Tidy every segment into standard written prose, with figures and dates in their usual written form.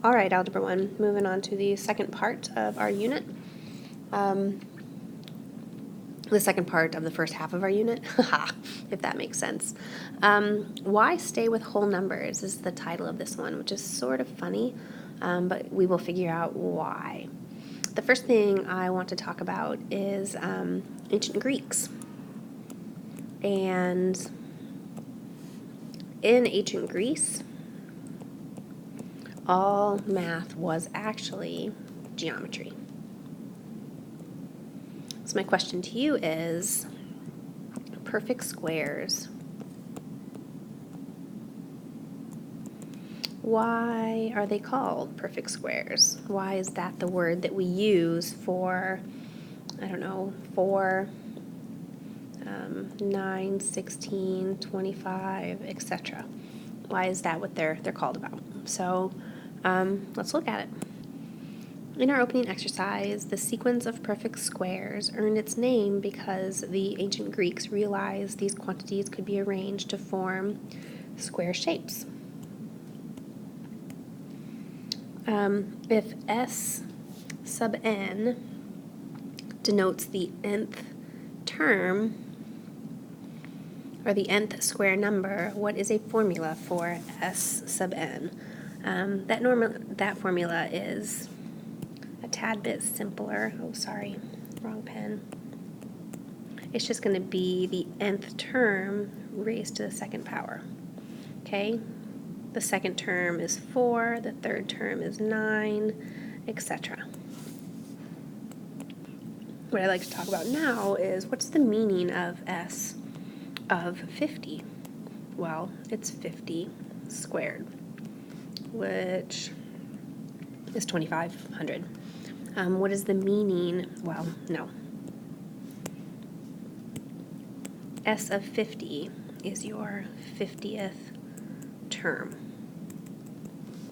All right, Algebra 1, moving on to the second part of our unit. The second part of the first half of our unit, if that makes sense. Why stay with whole numbers is the title of this one, which is sort of funny, but we will figure out why. The first thing I want to talk about is ancient Greeks. And in ancient Greece, all math was actually geometry. So my question to you is, perfect squares, why are they called perfect squares? Why is that the word that we use for, I don't know, 4, 9, 16, 25, etc.? Why is that what they're called about? So let's look at it. In our opening exercise, the sequence of perfect squares earned its name because the ancient Greeks realized these quantities could be arranged to form square shapes. If S sub n denotes the nth term, or the nth square number, what is a formula for S sub n? That formula is a tad bit simpler. Oh, sorry, wrong pen. It's just going to be the nth term raised to the second power. Okay? The second term is 4, the third term is 9, etc. What I'd like to talk about now is what's the meaning of S of 50? Well, it's 50 squared, which is 2,500. What is the meaning? Well, no. S of 50 is your 50th term.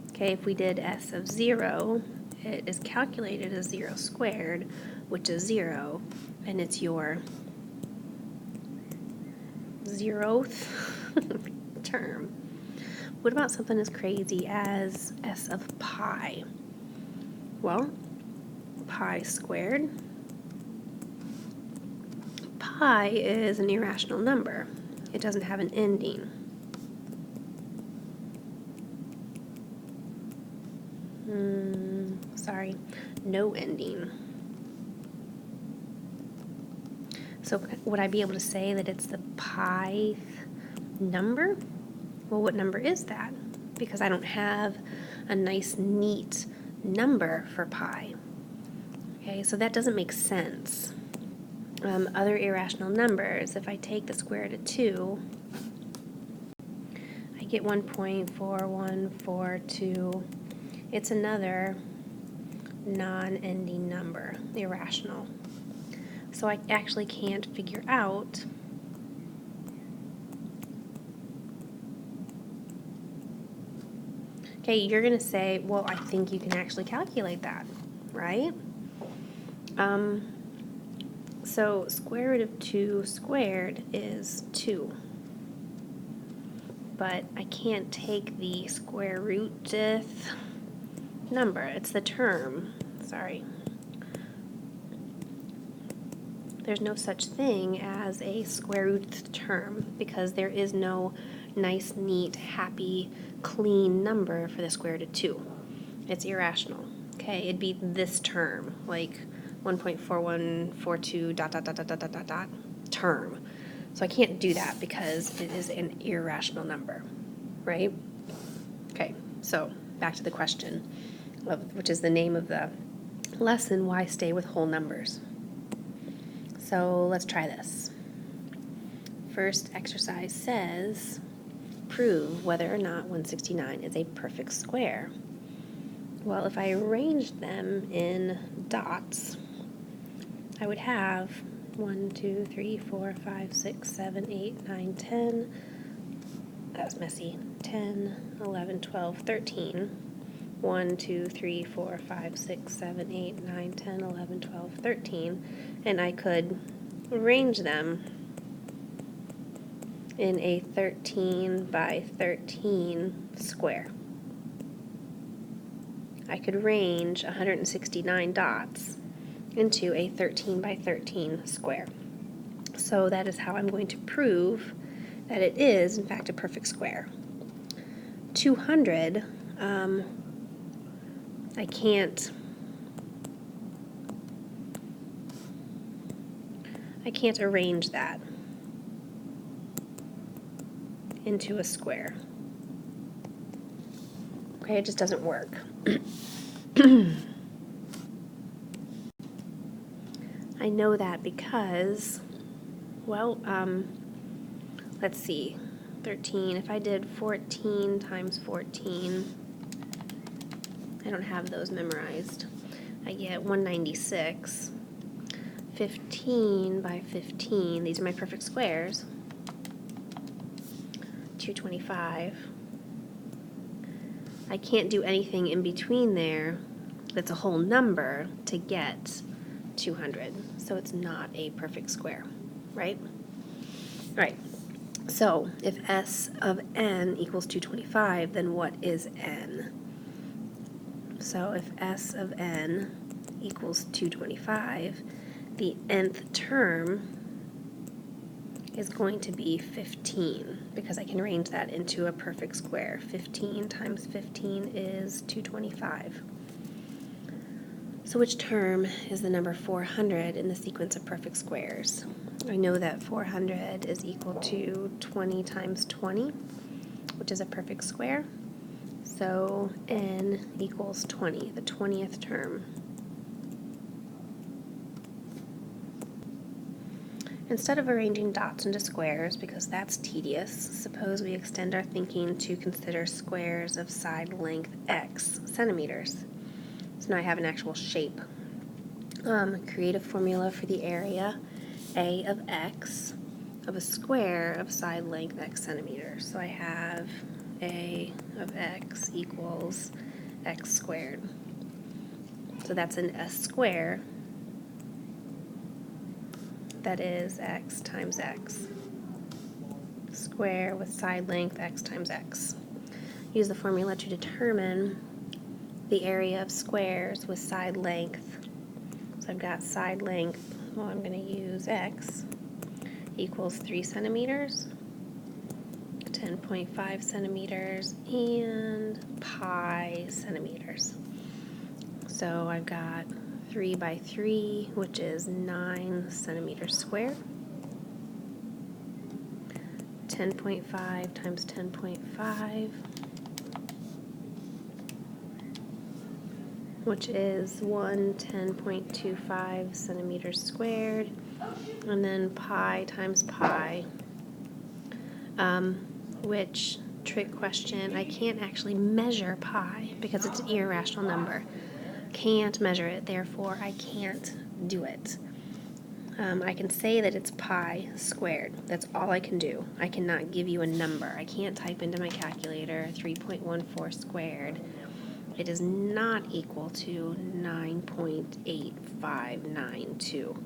Okay, if we did S of 0, it is calculated as 0 squared, which is 0, and it's your 0th term. What about something as crazy as S of pi? Well, pi squared. Pi is an irrational number. It doesn't have an ending. Sorry, no ending. So would I be able to say that it's the pi number? Well, what number is that? Because I don't have a nice, neat number for pi. Okay, so that doesn't make sense. Other irrational numbers, if I take the square root of 2, I get 1.4142. It's another non-ending number, irrational. So I actually can't figure out okay, you're going to say, well, I think you can actually calculate that, right? So square root of 2 squared is 2. But I can't take the square rooteth number. It's the term. Sorry. There's no such thing as a square root term because there is no nice, neat, happy, clean number for the square root of 2. It's irrational. Okay, it'd be this term, like 1.4142 ... term. So I can't do that because it is an irrational number, right? Okay, so back to the question, which is the name of the lesson, why stay with whole numbers? So let's try this. First exercise says, prove whether or not 169 is a perfect square. Well, if I arranged them in dots, I would have 1, 2, 3, 4, 5, 6, 7, 8, 9, 10. That was messy. 10, 11, 12, 13. 1, 2, 3, 4, 5, 6, 7, 8, 9, 10, 11, 12, 13. And I could arrange them in a 13 by 13 square. I could range 169 dots into a 13 by 13 square. So that is how I'm going to prove that it is, in fact, a perfect square. 200, I can't arrange that into a square. Okay, it just doesn't work. I know that because, well, let's see, 13, if I did 14 times 14, I don't have those memorized. I get 196. 15 by 15, these are my perfect squares, 225. I can't do anything in between there that's a whole number to get 200, so it's not a perfect square, right? All right, so if S of n equals 225, then what is n? So if S of n equals 225, the nth term is going to be 15, because I can arrange that into a perfect square. 15 times 15 is 225. So which term is the number 400 in the sequence of perfect squares? I know that 400 is equal to 20 times 20, which is a perfect square. So n equals 20, the 20th term. Instead of arranging dots into squares, because that's tedious, suppose we extend our thinking to consider squares of side length x centimeters. So now I have an actual shape. Create a formula for the area a of x of a square of side length x centimeters. So I have a of x equals x squared. So that's an s square. That is x times x. Square with side length x times x. Use the formula to determine the area of squares with side length. So I've got side length, well, I'm going to use x equals 3 centimeters, 10.5 centimeters, and pi centimeters. So I've got 3 by 3, which is 9 centimeters squared. 10.5 times 10.5, which is 10.25 centimeters squared. And then pi times pi, which, trick question, I can't actually measure pi because it's an irrational number. Can't measure it, therefore I can't do it. I can say that it's pi squared. That's all I can do. I cannot give you a number. I can't type into my calculator 3.14 squared. It is not equal to 9.8592.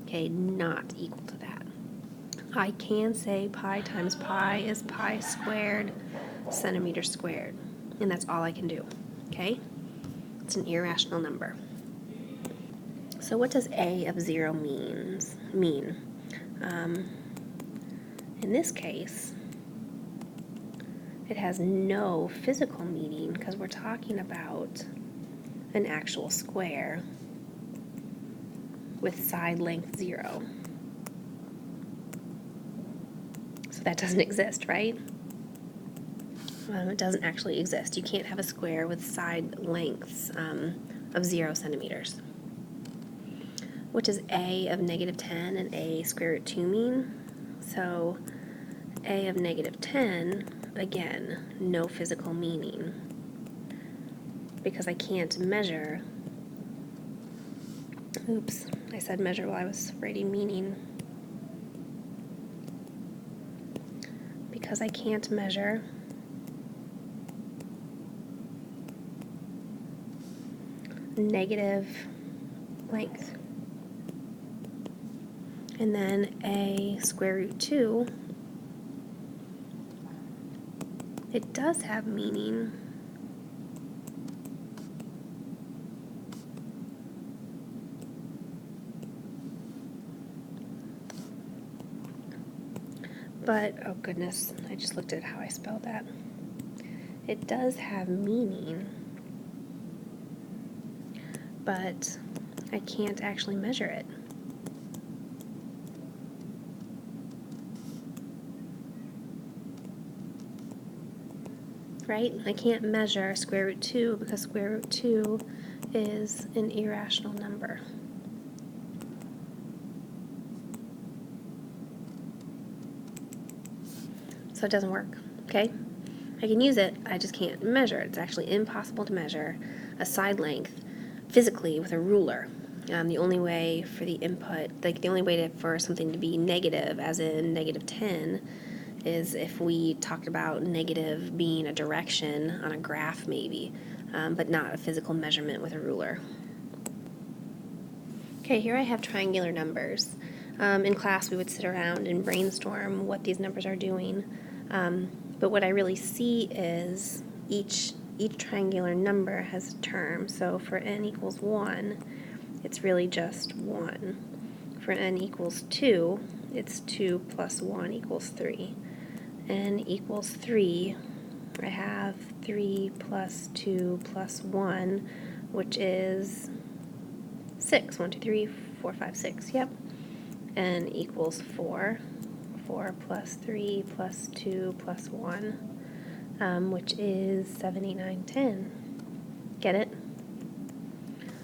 Okay, not equal to that. I can say pi times pi is pi squared centimeters squared, and that's all I can do. Okay? It's an irrational number. So what does a of 0 mean? In this case, it has no physical meaning because we're talking about an actual square with side length 0. So that doesn't exist, right? It doesn't actually exist. You can't have a square with side lengths of 0 centimeters. What does a of negative 10 and a square root 2 mean? So a of negative 10, again, no physical meaning because I can't measure. Oops, I said measure while I was writing meaning. Because I can't measure negative length. And then a square root 2, it does have meaning But, oh goodness, I just looked at how I spelled that. It does have meaning, but I can't actually measure it. Right? I can't measure square root 2 because square root 2 is an irrational number. So it doesn't work, okay? I can use it, I just can't measure it. It's actually impossible to measure a side length physically with a ruler. The only way for the input, like the only way for something to be negative, as in -10, is if we talked about negative being a direction on a graph maybe, but not a physical measurement with a ruler. Okay, here I have triangular numbers. In class we would sit around and brainstorm what these numbers are doing, but what I really see is each triangular number has a term. So for n equals 1, it's really just 1. For n equals 2, it's 2 plus 1 equals 3. N equals 3, I have 3 plus 2 plus 1, which is 6. 1, 2, 3, 4, 5, 6, yep. N equals 4. 4 plus 3 plus 2 plus 1, which is 7, 8, 9, 10. Get it?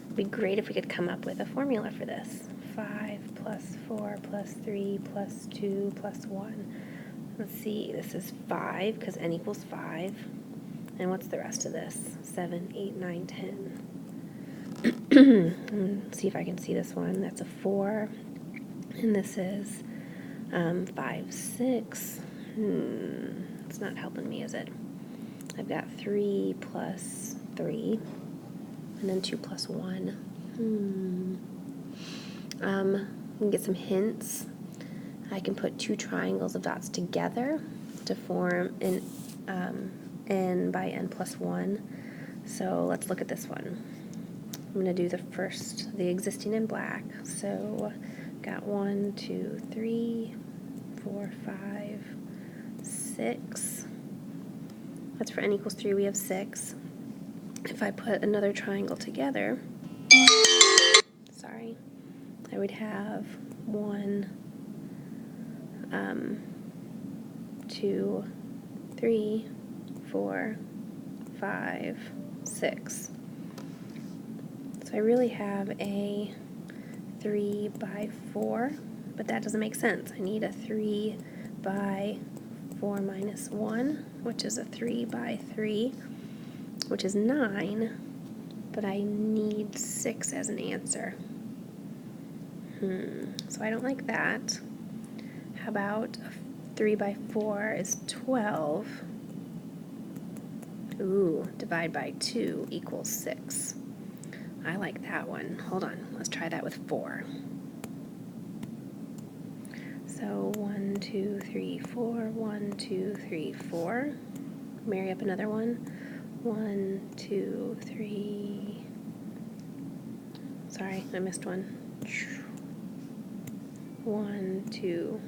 It'd be great if we could come up with a formula for this. 5 plus 4 plus 3 plus 2 plus 1. Let's see, this is 5 because n equals 5. And what's the rest of this? 7, 8, 9, 10. See if I can see this one. That's a 4. And this is 5, 6. It's not helping me, is it? I've got 3 plus 3. And then 2 plus 1. We can get some hints. I can put two triangles of dots together to form an n by n plus 1. So let's look at this one. I'm going to do the existing in black. So got 1, 2, 3, 4, 5, 6. That's for n equals 3, we have 6. If I put another triangle together, I would have 1, 2, 3, 4, 5, 6. So I really have a 3 by 4, but that doesn't make sense. I need a 3 by 4 minus 1, which is a 3 by 3, which is 9, but I need 6 as an answer. So I don't like that. How about a 3 by 4 is 12. Ooh, divide by 2 equals 6. I like that one. Hold on, let's try that with 4. So 1, 2, 3, 4, 1, 2, 3, 4. Marry up another one. 1, 2, 3. Sorry, I missed one. 1, 2,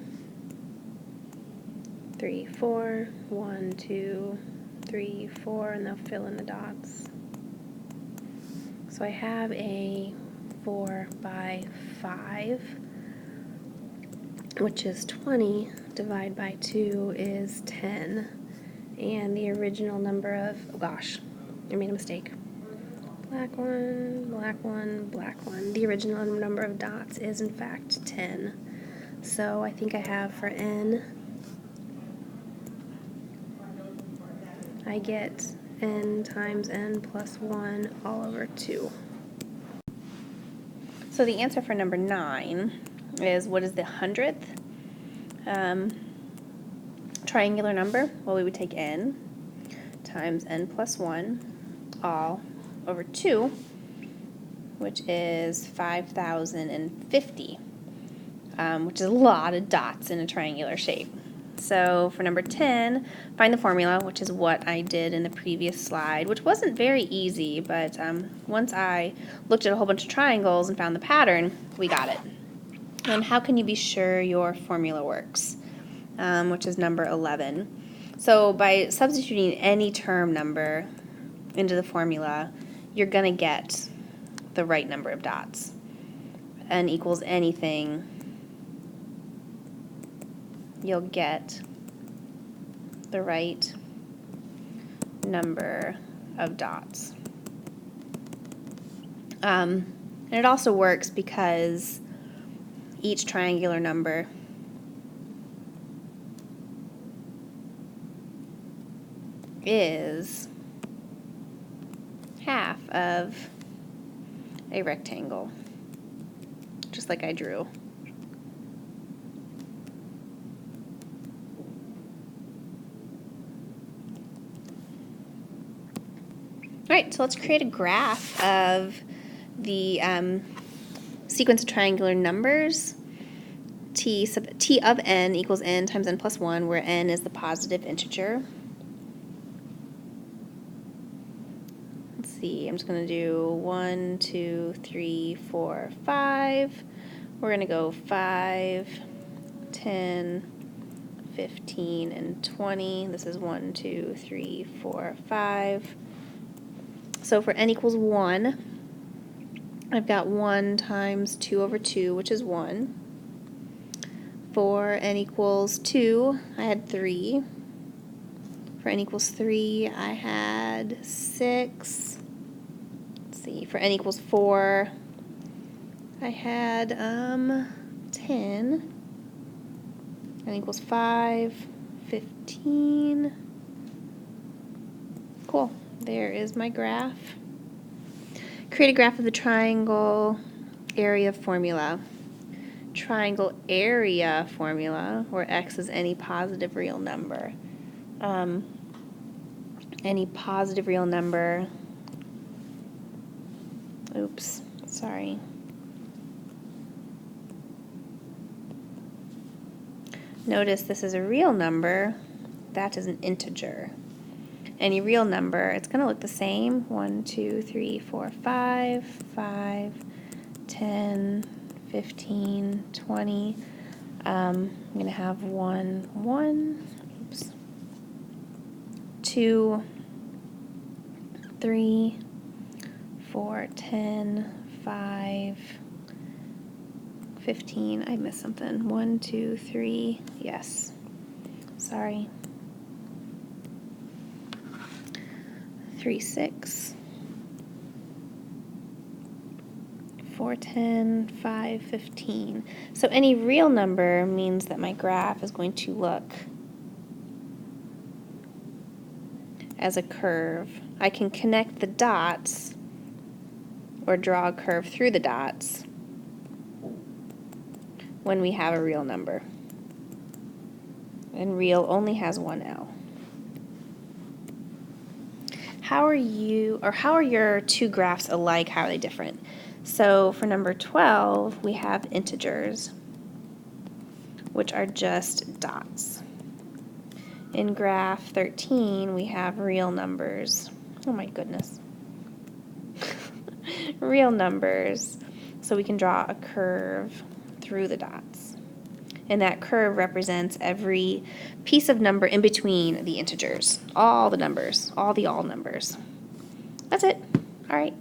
3, 4. 1, 2, 3, 4, and they'll fill in the dots. So I have a 4 by 5, which is 20. Divide by 2 is 10. And the original number of, oh gosh, I made a mistake. Black one, black one, black one. The original number of dots is in fact 10. So I think I have for n, I get n times n plus 1 all over 2. So the answer for number 9 is, what is the 100th triangular number? Well, we would take n times n plus 1 all over 2, which is 5,050, which is a lot of dots in a triangular shape. So for number 10, find the formula, which is what I did in the previous slide, which wasn't very easy, but once I looked at a whole bunch of triangles and found the pattern, we got it. And how can you be sure your formula works? which is number 11. So by substituting any term number into the formula, you're going to get the right number of dots. N equals anything, you'll get the right number of dots. And it also works because each triangular number is half of a rectangle, just like I drew. All right, so let's create a graph of the sequence of triangular numbers. T of n equals n times n plus 1, where n is the positive integer. Let's see, I'm just going to do 1, 2, 3, 4, 5. We're going to go 5, 10, 15, and 20. This is 1, 2, 3, 4, 5. So for n equals 1, I've got 1 times 2 over 2, which is 1. For n equals 2, I had 3. For n equals 3, I had 6. Let's see, for n equals 4, I had 10. N equals 5, 15. Cool. There is my graph. Create a graph of the triangle area formula. Triangle area formula, where x is any positive real number. Any positive real number. Oops, sorry. Notice this is a real number. That is an integer. Any real number, it's going to look the same. 1, 2, 3, 4, 5, 5, 10, 15, 20. I'm going to have 1, 1, oops, 2, 3, 4, 10, 5, 15. I missed something. 1, 2, 3. Yes. Sorry. 3, 6. 4, 10, 5, 15. So any real number means that my graph is going to look as a curve. I can connect the dots or draw a curve through the dots when we have a real number. And real only has one L. How are your two graphs alike? How are they different? So for number 12, we have integers, which are just dots. In graph 13, we have real numbers. Oh my goodness. Real numbers. So we can draw a curve through the dots. And that curve represents every piece of number in between the integers. All the numbers. All numbers. That's it. All right.